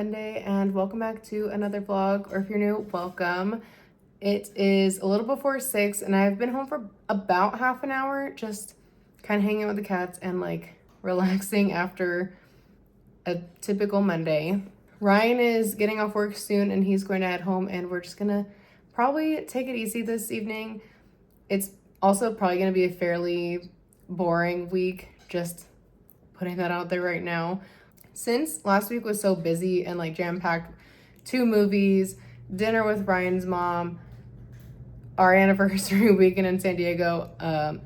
Monday and welcome back to another vlog, or if you're new, welcome. It is a little before 6 and I've been home for about half an hour, just kind of hanging out with the cats and like relaxing after a typical Monday. Ryan is getting off work soon and he's going to head home, and we're just gonna probably take it easy this evening. It's also probably gonna be a fairly boring week, just putting that out there right now. Since last week was so busy and like jam-packed, 2 movies, dinner with Ryan's mom, our anniversary weekend in San Diego,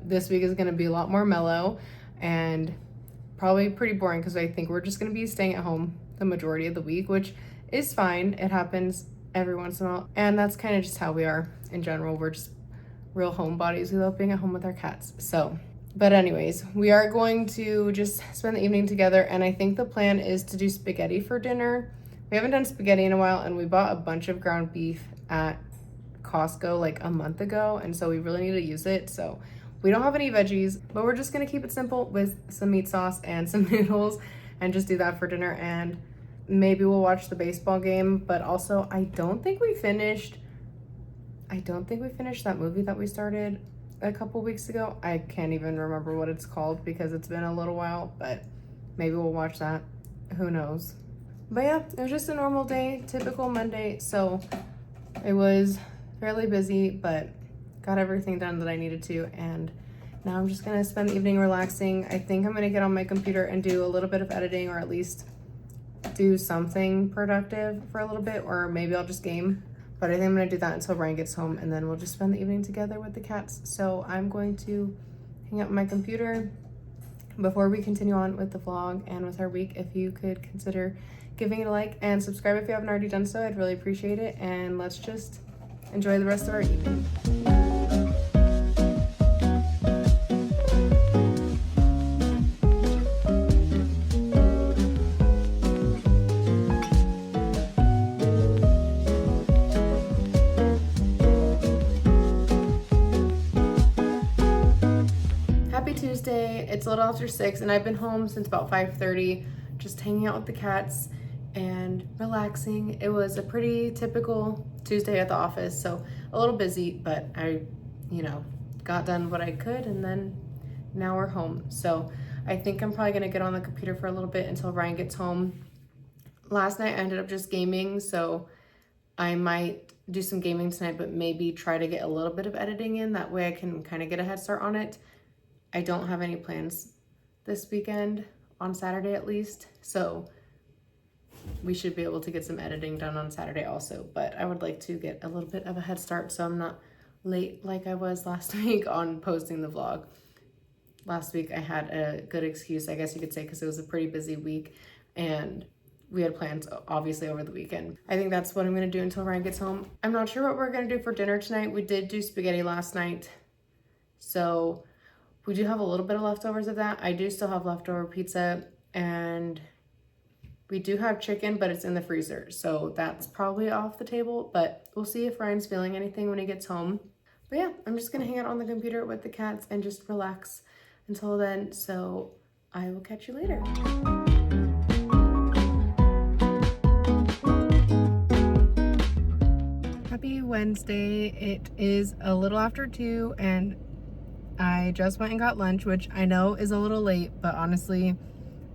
this week is going to be a lot more mellow and probably pretty boring because I think we're just going to be staying at home the majority of the week, which is fine. It happens every once in a while, and that's kind of just how we are in general. We're just real homebodies. We love being at home with our cats. But anyways, we are going to just spend the evening together, and I think the plan is to do spaghetti for dinner. We haven't done spaghetti in a while, and we bought a bunch of ground beef at Costco like a month ago, and so we really need to use it. So we don't have any veggies, but we're just gonna keep it simple with some meat sauce and some noodles and just do that for dinner, and maybe we'll watch the baseball game. But also, I don't think we finished that movie that we started a couple weeks ago. I can't even remember what it's called because it's been a little while, but maybe we'll watch that. Who knows? But yeah, it was just a normal day, typical Monday. So it was fairly busy, but got everything done that I needed to. And now I'm just gonna spend the evening relaxing. I think I'm gonna get on my computer and do a little bit of editing, or at least do something productive for a little bit, or maybe I'll just game. But I think I'm gonna do that until Ryan gets home, and then we'll just spend the evening together with the cats. So I'm going to hang out on my computer. Before we continue on with the vlog and with our week, if you could consider giving it a like and subscribe if you haven't already done so, I'd really appreciate it. And let's just enjoy the rest of our evening. Tuesday. It's a little after 6 and I've been home since about 5:30, just hanging out with the cats and relaxing. It was a pretty typical Tuesday at the office, so a little busy, but I, got done what I could, and then now we're home. So I think I'm probably gonna get on the computer for a little bit until Ryan gets home. Last night I ended up just gaming, so I might do some gaming tonight, but maybe try to get a little bit of editing in. That way I can kind of get a head start on it. I don't have any plans this weekend, on Saturday at least, so we should be able to get some editing done on Saturday also, but I would like to get a little bit of a head start so I'm not late like I was last week on posting the vlog. Last week I had a good excuse, I guess you could say, because it was a pretty busy week and we had plans obviously over the weekend. I think that's what I'm going to do until Ryan gets home. I'm not sure what we're going to do for dinner tonight. We did do spaghetti last night, so we do have a little bit of leftovers of that. I do still have leftover pizza, and we do have chicken, but it's in the freezer. So that's probably off the table, but we'll see if Ryan's feeling anything when he gets home. But yeah, I'm just gonna hang out on the computer with the cats and just relax until then. So I will catch you later. Happy Wednesday. It is a little after 2 and I just went and got lunch, which I know is a little late, but honestly,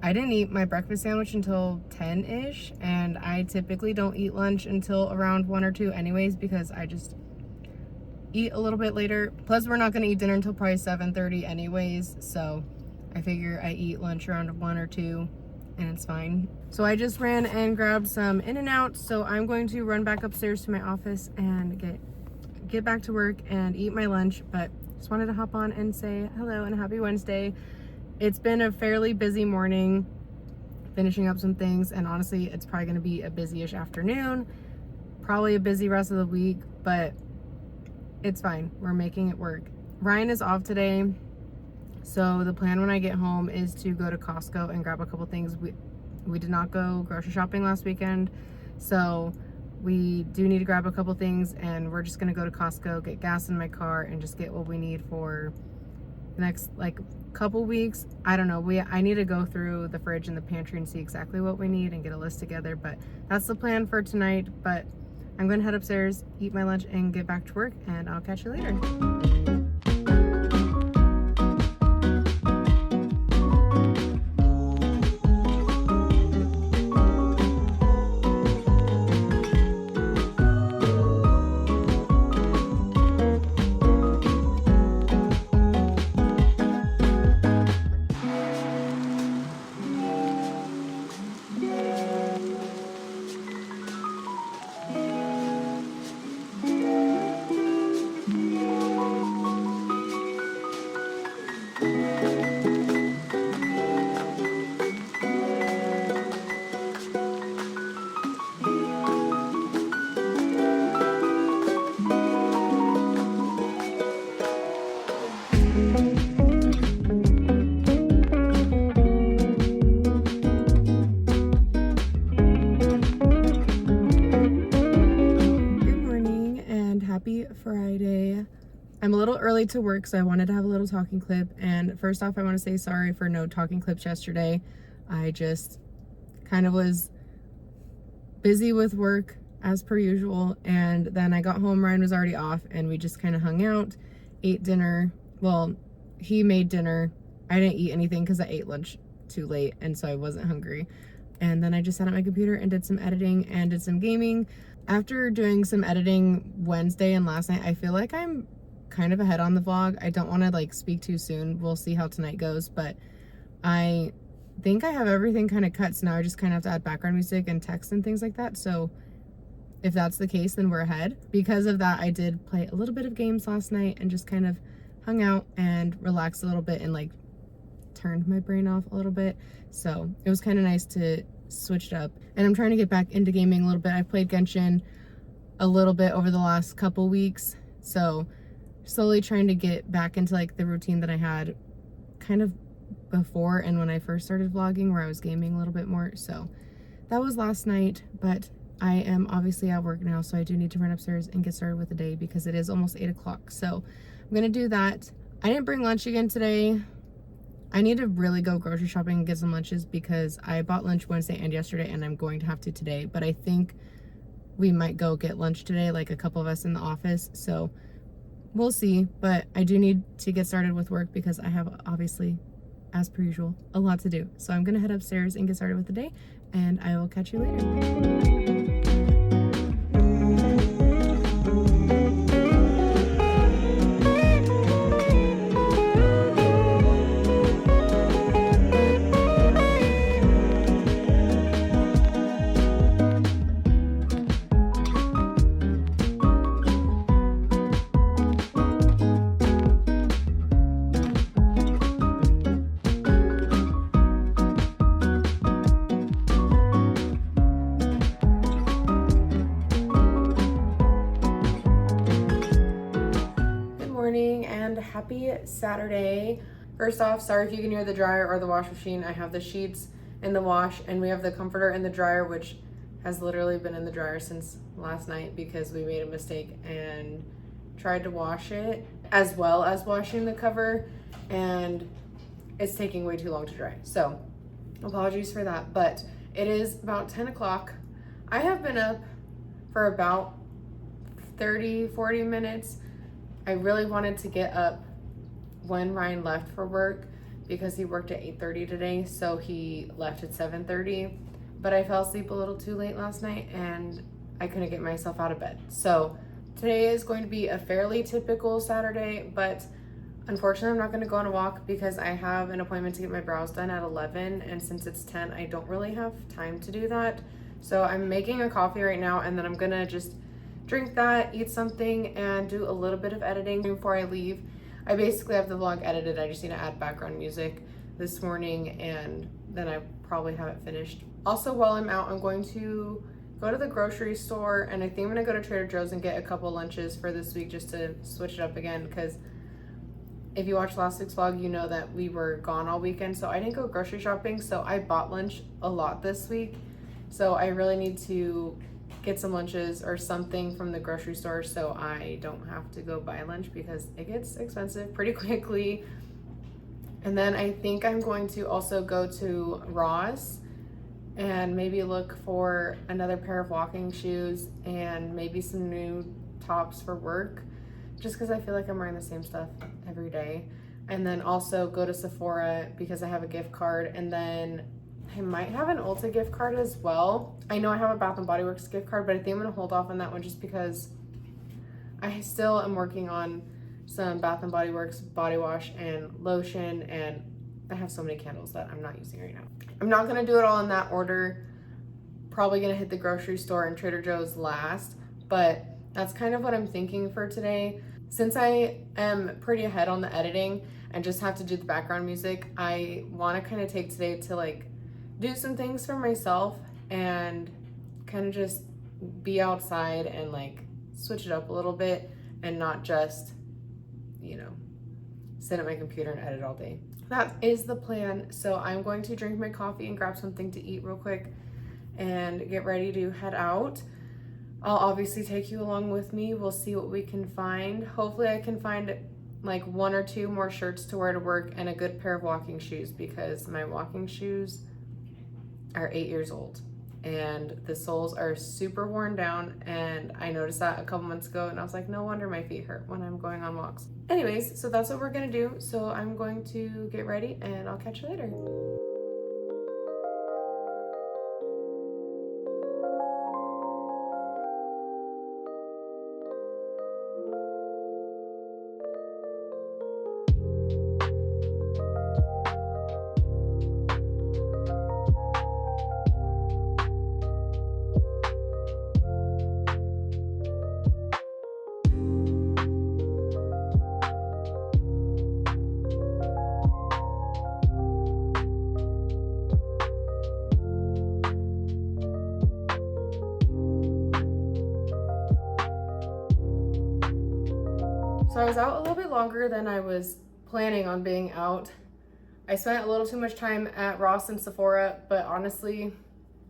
I didn't eat my breakfast sandwich until 10-ish, and I typically don't eat lunch until around 1 or 2 anyways, because I just eat a little bit later. Plus, we're not gonna eat dinner until probably 7:30 anyways, so I figure I eat lunch around 1 or 2, and it's fine. So I just ran and grabbed some In-N-Out, so I'm going to run back upstairs to my office and get back to work and eat my lunch, but just wanted to hop on and say hello and happy Wednesday. It's been a fairly busy morning, finishing up some things, and honestly, it's probably gonna be a busy-ish afternoon, probably a busy rest of the week, but it's fine. We're making it work. Ryan is off today, so the plan when I get home is to go to Costco and grab a couple things. We did not go grocery shopping last weekend, so we do need to grab a couple things, and we're just gonna go to Costco, get gas in my car, and just get what we need for the next like couple weeks. I don't know. I need to go through the fridge and the pantry and see exactly what we need and get a list together, but that's the plan for tonight. But I'm gonna head upstairs, eat my lunch, and get back to work, and I'll catch you later. Happy Friday. I'm a little early to work, so I wanted to have a little talking clip. And first off, I want to say sorry for no talking clips yesterday. I just kind of was busy with work as per usual, and then I got home, Ryan was already off, and we just kind of hung out, ate dinner. Well, he made dinner. I didn't eat anything because I ate lunch too late, and so I wasn't hungry. And then I just sat at my computer and did some editing and did some gaming. After doing some editing Wednesday and last night, I feel like I'm kind of ahead on the vlog. I don't want to like speak too soon. We'll see how tonight goes, but I think I have everything kind of cut, so now I just kind of have to add background music and text and things like that. So if that's the case, then we're ahead. Because of that, I did play a little bit of games last night and just kind of hung out and relaxed a little bit and like turned my brain off a little bit. So it was kind of nice to switch it up, and I'm trying to get back into gaming a little bit. I've played Genshin a little bit over the last couple weeks, so slowly trying to get back into like the routine that I had kind of before and when I first started vlogging, where I was gaming a little bit more. So that was last night, but I am obviously at work now, so I do need to run upstairs and get started with the day because it is almost 8 o'clock. So I'm gonna do that. I didn't bring lunch again today. I need to really go grocery shopping and get some lunches because I bought lunch Wednesday and yesterday, and I'm going to have to today. But I think we might go get lunch today, like a couple of us in the office. So we'll see. But I do need to get started with work because I have, obviously, as per usual, a lot to do. So I'm going to head upstairs and get started with the day, and I will catch you later. And happy Saturday. First off, sorry if you can hear the dryer or the wash machine. I have the sheets in the wash, and we have the comforter in the dryer, which has literally been in the dryer since last night because we made a mistake and tried to wash it as well as washing the cover, and it's taking way too long to dry. So apologies for that, but it is about 10 o'clock. I have been up for about 30-40 minutes. I really wanted to get up when Ryan left for work because he worked at 8:30 today, so he left at 7:30. But I fell asleep a little too late last night and I couldn't get myself out of bed. So today is going to be a fairly typical Saturday, but unfortunately I'm not going to go on a walk because I have an appointment to get my brows done at 11, and since it's 10, I don't really have time to do that. So I'm making a coffee right now, and then I'm gonna just drink that, eat something, and do a little bit of editing before I leave. I basically have the vlog edited. I just need to add background music this morning, and then I probably have it finished. Also, while I'm out, I'm going to go to the grocery store, and I think I'm gonna go to Trader Joe's and get a couple lunches for this week just to switch it up again, because if you watched last week's vlog, you know that we were gone all weekend, so I didn't go grocery shopping, so I bought lunch a lot this week. So I really need to get some lunches or something from the grocery store so I don't have to go buy lunch because it gets expensive pretty quickly. And then I think I'm going to also go to Ross and maybe look for another pair of walking shoes and maybe some new tops for work, just because I feel like I'm wearing the same stuff every day. And then also go to Sephora because I have a gift card, and then I might have an Ulta gift card as well. I know I have a Bath and Body Works gift card, but I think I'm gonna hold off on that one just because I still am working on some Bath and Body Works body wash and lotion, and I have so many candles that I'm not using right now. I'm not gonna do it all in that order. Probably gonna hit the grocery store and Trader Joe's last, but that's kind of what I'm thinking for today. Since I am pretty ahead on the editing and just have to do the background music, I wanna kind of take today to like do some things for myself and kind of just be outside and like switch it up a little bit and not just, you know, sit at my computer and edit all day. That is the plan. So I'm going to drink my coffee and grab something to eat real quick and get ready to head out. I'll obviously take you along with me. We'll see what we can find. Hopefully I can find like 1 or 2 more shirts to wear to work and a good pair of walking shoes, because my walking shoes are 8 years old and the soles are super worn down, and I noticed that a couple months ago and I was like, no wonder my feet hurt when I'm going on walks. Anyways, so that's what we're gonna do. So I'm going to get ready and I'll catch you later. So I was out a little bit longer than I was planning on being out. I spent a little too much time at Ross and Sephora, but honestly,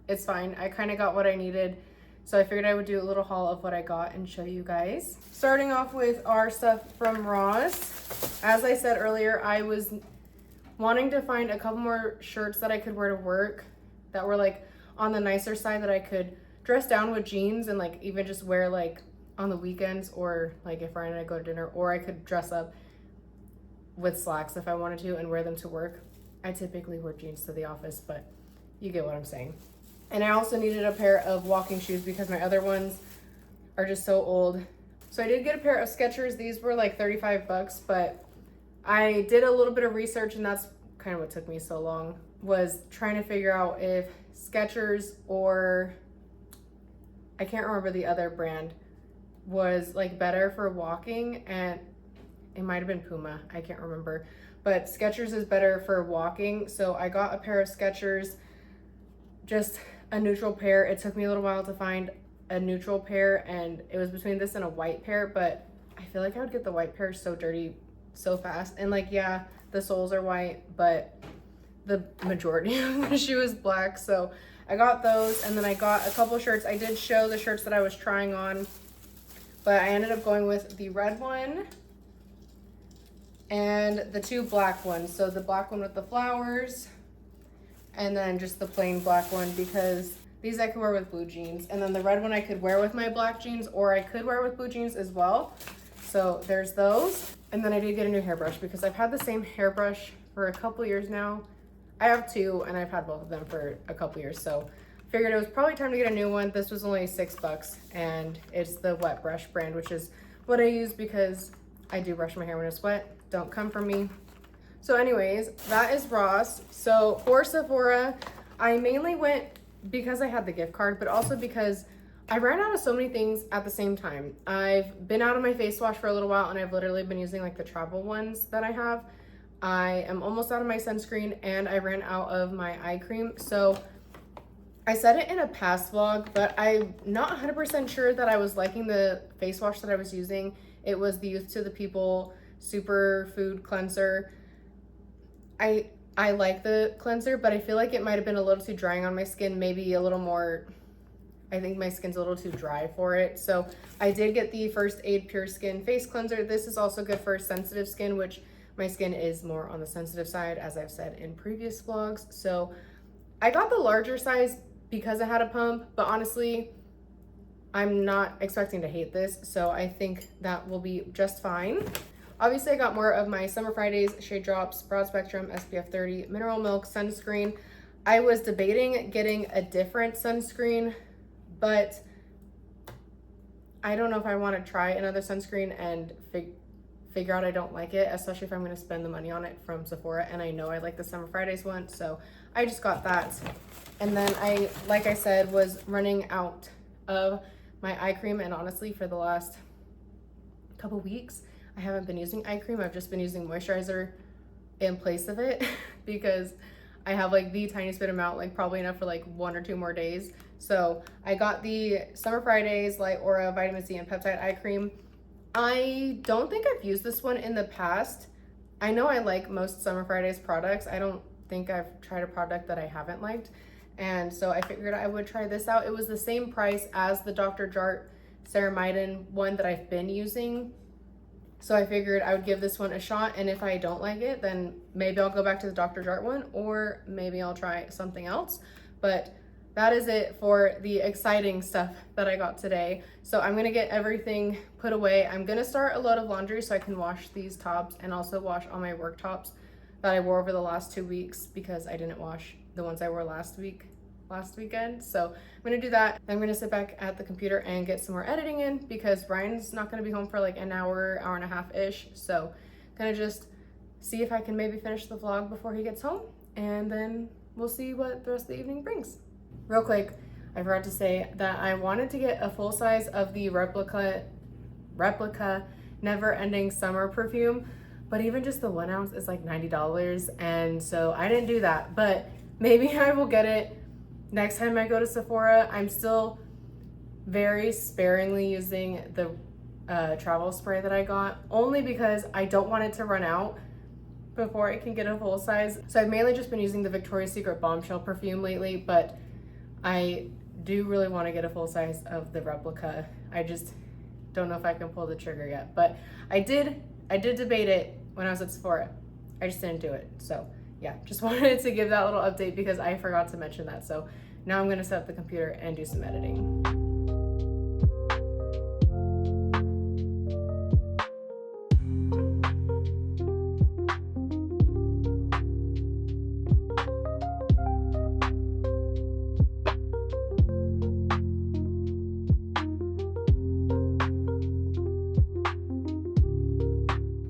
it's fine. I kind of got what I needed. So I figured I would do a little haul of what I got and show you guys. Starting off with our stuff from Ross. As I said earlier, I was wanting to find a couple more shirts that I could wear to work that were like on the nicer side, that I could dress down with jeans and like even just wear like on the weekends, or like if Ryan and I go to dinner, or I could dress up with slacks if I wanted to and wear them to work. I typically wear jeans to the office, but you get what I'm saying. And I also needed a pair of walking shoes because my other ones are just so old. So I did get a pair of Skechers. These were like 35 bucks, but I did a little bit of research, and that's kind of what took me so long, was trying to figure out if Skechers or I can't remember the other brand was like better for walking, and it might have been Puma, I can't remember, but Skechers is better for walking. So I got a pair of Skechers, just a neutral pair. It took me a little while to find a neutral pair, and it was between this and a white pair, but I feel like I would get the white pair so dirty so fast. And like, yeah, the soles are white, but the majority of the shoe is black. So I got those, and then I got a couple shirts. I did show the shirts that I was trying on, but I ended up going with the red one and the 2 black ones. So the black one with the flowers, and then just the plain black one, because these I could wear with blue jeans. And then the red one I could wear with my black jeans, or I could wear with blue jeans as well. So there's those. And then I did get a new hairbrush because I've had the same hairbrush for a couple years now. I have 2, and I've had both of them for a couple years. So figured it was probably time to get a new one. This was only 6 bucks, and it's the Wet Brush brand, which is what I use because I do brush my hair when it's wet. Don't come for me. So anyways, that is Ross. So for Sephora, I mainly went because I had the gift card, but also because I ran out of so many things at the same time. I've been out of my face wash for a little while, and I've literally been using like the travel ones that I have. I am almost out of my sunscreen, and I ran out of my eye cream. So I said it in a past vlog, but I'm not 100% sure that I was liking the face wash that I was using. It was the Youth to the People Super Food Cleanser. I like the cleanser, but I feel like it might have been a little too drying on my skin, maybe a little more, I think my skin's a little too dry for it. So I did get the First Aid Pure Skin Face Cleanser. This is also good for sensitive skin, which my skin is more on the sensitive side, as I've said in previous vlogs. So I got the larger size because I had a pump, but honestly, I'm not expecting to hate this, so I think that will be just fine. Obviously, I got more of my Summer Fridays Shade Drops Broad Spectrum SPF 30 Mineral Milk Sunscreen. I was debating getting a different sunscreen, but I don't know if I want to try another sunscreen and figure out I don't like it, especially if I'm going to spend the money on it from Sephora, and I know I like the Summer Fridays one, so I just got that. And then I, like I said, was running out of my eye cream, and honestly, for the last couple weeks, I haven't been using eye cream. I've just been using moisturizer in place of it because I have like the tiniest bit amount, like probably enough for like 1 or 2 more days. So I got the Summer Fridays Light Aura Vitamin C and Peptide Eye Cream. I don't think I've used this one in the past. I know I like most Summer Fridays products. I don't think I've tried a product that I haven't liked. And so I figured I would try this out. It was the same price as the Dr. Jart Ceramidin one that I've been using. So I figured I would give this one a shot, and if I don't like it, then maybe I'll go back to the Dr. Jart one, or maybe I'll try something else. But that is it for the exciting stuff that I got today. So I'm gonna get everything put away. I'm gonna start a load of laundry so I can wash these tops and also wash all my work tops that I wore over the last 2 weeks because I didn't wash the ones I wore last weekend. So I'm gonna do that. I'm gonna sit back at the computer and get some more editing in because Brian's not gonna be home for like an hour, hour and a half-ish. So gonna just see if I can maybe finish the vlog before he gets home, and then we'll see what the rest of the evening brings. Real quick, I forgot to say that I wanted to get a full size of the replica Never Ending Summer perfume, but even just the 1 ounce is like $90, and so I didn't do that. But maybe I will get it next time I go to Sephora. I'm still very sparingly using the travel spray that I got, only because I don't want it to run out before I can get a full size. So I've mainly just been using the Victoria's Secret Bombshell perfume lately, but I do really want to get a full size of the replica. I just don't know if I can pull the trigger yet, but I did debate it when I was at Sephora. I just didn't do it. So yeah, just wanted to give that little update because I forgot to mention that. So now I'm gonna set up the computer and do some editing.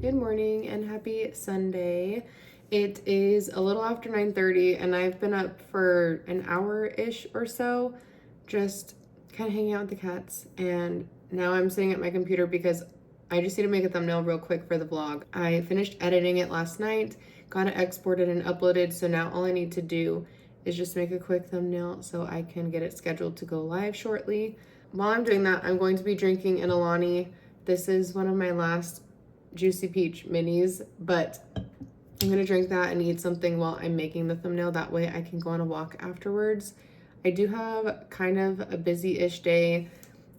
Good morning and happy Sunday. It is a little after 9:30 and I've been up for an hour-ish or so, just kind of hanging out with the cats. And now I'm sitting at my computer because I just need to make a thumbnail real quick for the vlog. I finished editing it last night, got it exported and uploaded, so now all I need to do is just make a quick thumbnail so I can get it scheduled to go live shortly. While I'm doing that, I'm going to be drinking an Alani. This is one of my last Juicy Peach minis, but I'm gonna drink that and eat something while I'm making the thumbnail. That way I can go on a walk afterwards. I do have kind of a busy-ish day.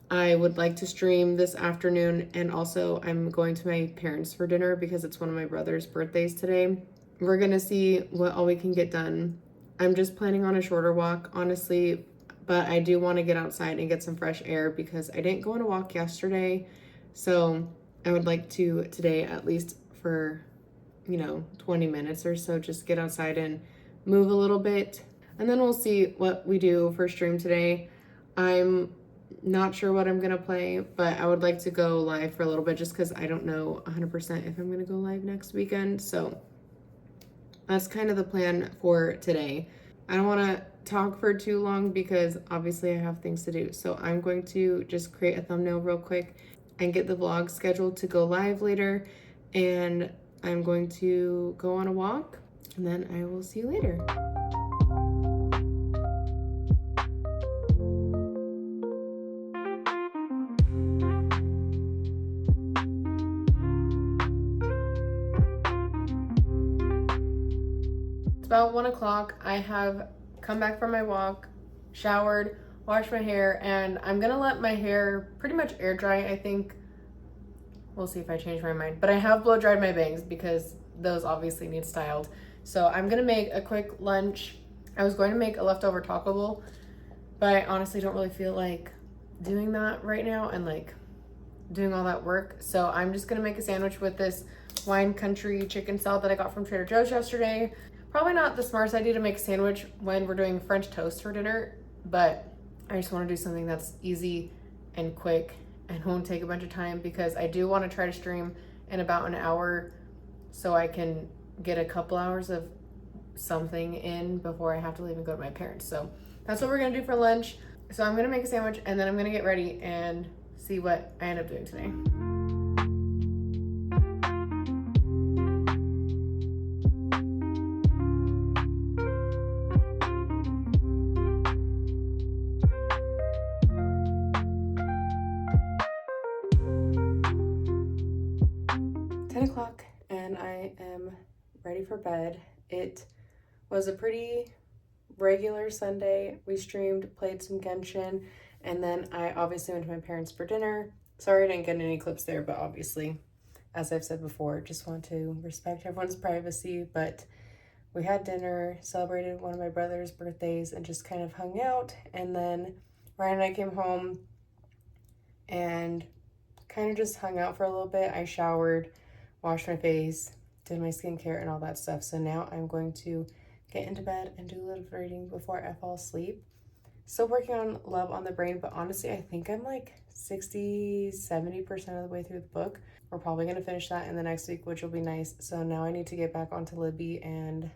I would like to stream this afternoon, and also I'm going to my parents for dinner because it's one of my brother's birthdays today. We're gonna see what all we can get done. I'm just planning on a shorter walk, honestly, but I do want to get outside and get some fresh air because I didn't go on a walk yesterday. So I would like to today, at least for 20 minutes or so, just get outside and move a little bit, and then we'll see what we do for stream today. I'm not sure what I'm gonna play, but I would like to go live for a little bit just because I don't know 100% if I'm gonna go live next weekend. So that's kind of the plan for today. I don't want to talk for too long because obviously I have things to do, so I'm going to just create a thumbnail real quick and get the vlog scheduled to go live later, and I'm going to go on a walk, and then I will see you later. It's about 1 o'clock. I have come back from my walk, showered, washed my hair, and I'm gonna let my hair pretty much air dry. I think we'll see if I change my mind, but I have blow dried my bangs because those obviously need styled. So I'm gonna make a quick lunch. I was going to make a leftover taco bowl, but I honestly don't really feel like doing that right now and like doing all that work. So I'm just gonna make a sandwich with this wine country chicken salad that I got from Trader Joe's yesterday. Probably not the smartest idea to make a sandwich when we're doing French toast for dinner, but I just want to do something that's easy and quick and won't take a bunch of time, because I do want to try to stream in about an hour so I can get a couple hours of something in before I have to leave and go to my parents. So that's what we're gonna do for lunch. So I'm gonna make a sandwich and then I'm gonna get ready and see what I end up doing today. 10 o'clock and I am ready for bed. It was a pretty regular Sunday. We streamed, played some Genshin, and then I obviously went to my parents for dinner. Sorry I didn't get any clips there, but obviously, as I've said before, just want to respect everyone's privacy. But we had dinner, celebrated one of my brother's birthdays, and just kind of hung out. And then Ryan and I came home and kind of just hung out for a little bit. I showered, washed my face, did my skincare and all that stuff. So now I'm going to get into bed and do a little reading before I fall asleep. Still working on Love on the Brain, but honestly, I think I'm like 60-70% of the way through the book. We're probably going to finish that in the next week, which will be nice. So now I need to get back onto Libby and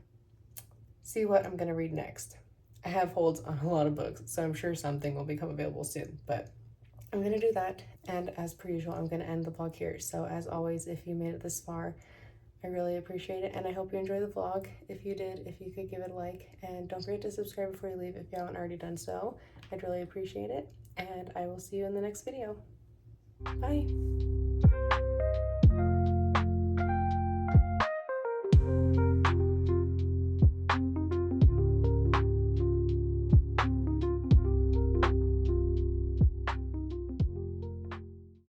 see what I'm going to read next. I have holds on a lot of books, so I'm sure something will become available soon, but I'm going to do that. And as per usual, I'm going to end the vlog here. So as always, if you made it this far, I really appreciate it, and I hope you enjoy the vlog. If you did, if you could give it a like, and don't forget to subscribe before you leave if you haven't already done so. I'd really appreciate it, and I will see you in the next video. Bye!